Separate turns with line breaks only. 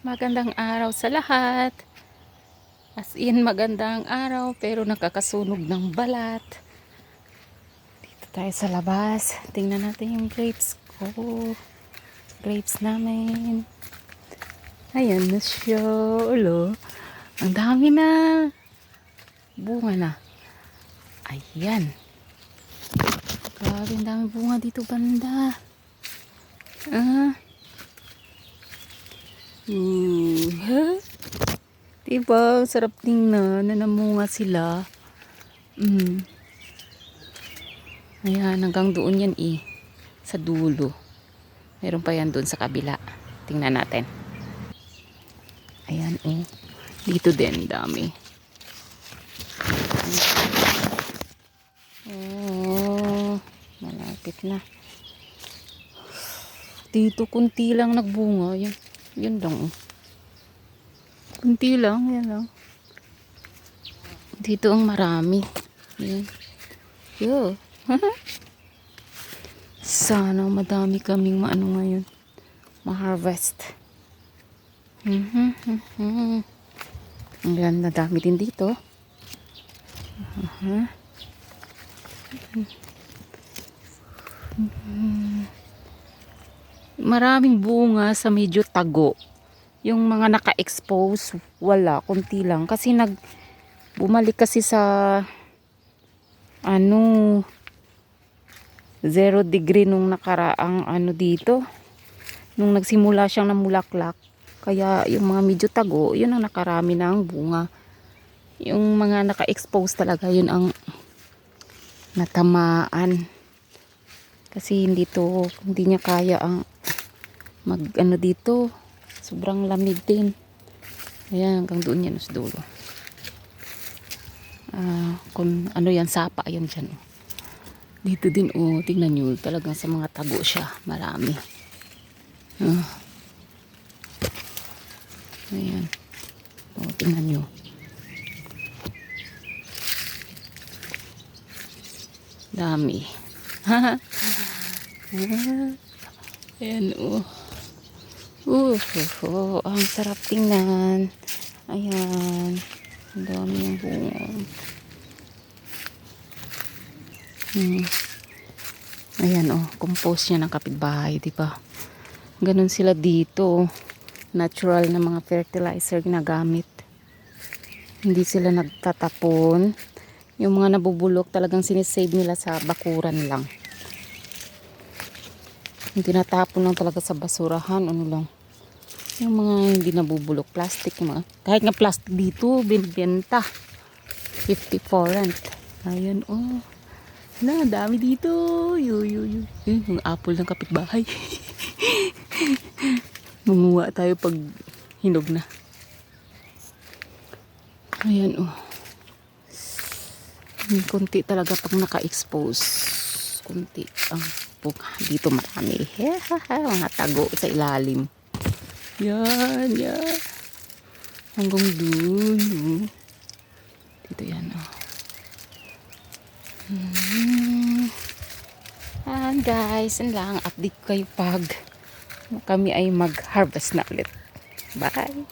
Magandang araw sa lahat. As in, magandang araw pero nakakasunog ng balat. Dito tayo sa labas. Tingnan natin yung grapes ko. Grapes namin. Ayan na siya. Ulo. Ang dami na. Bunga na. Ayan. Grabe, ang dami bunga dito banda. Diba? Sarap tingnan na namunga sila. Ayan, hanggang doon yan sa dulo. Meron pa yan doon sa kabila. Tingnan natin. Ayan dito din, dami. Malapit na. Dito kunti lang nagbunga. Yun lang kunti lang, yan lang. Dito ang marami. Yan. Yo. Sana madami kaming ngayon. Ma-harvest. Ang ganda, dami din dito. Maraming bunga sa medyo tago. Yung mga naka-expose, wala, kunti lang. Kasi bumalik kasi sa 0 degree nung nakaraang dito. Nung nagsimula siyang namulaklak. Kaya yung mga medyo tago, yun ang nakarami ng bunga. Yung mga naka-expose talaga, yun ang natamaan. Kasi hindi niya kaya ang dito. Sobrang lamig din. Ayan, hanggang doon yan sa dulo. Kung yan, sapa yan dyan. Dito din, tingnan nyo. Talagang sa mga tago siya. Marami. Ayan. Tingnan nyo. Dami. Ayan, ang sarap tingnan. Ayan. Ang dami ng bunga. Ayan, compost niya ng kapitbahay, diba? Ganun sila dito. Natural na mga fertilizer ginagamit. Hindi sila nagtatapon. Yung mga nabubulok talagang sinisave nila sa bakuran lang. Yung tinatapon lang talaga sa basurahan, lang. Yung mga hindi nabubulok, plastic, kahit nga plastic dito, binibenta. 54 rand. Ayan, dami dito. Yung apple ng kapitbahay. Manguha tayo pag hinog na. Ayan, kunti talaga pag naka-expose. Kunti ang bunga. Dito marami. Mga tago sa ilalim. Yan. Hanggang dun. Dito yan, guys, yan lang. Update kayo pag kami ay mag-harvest na ulit. Bye!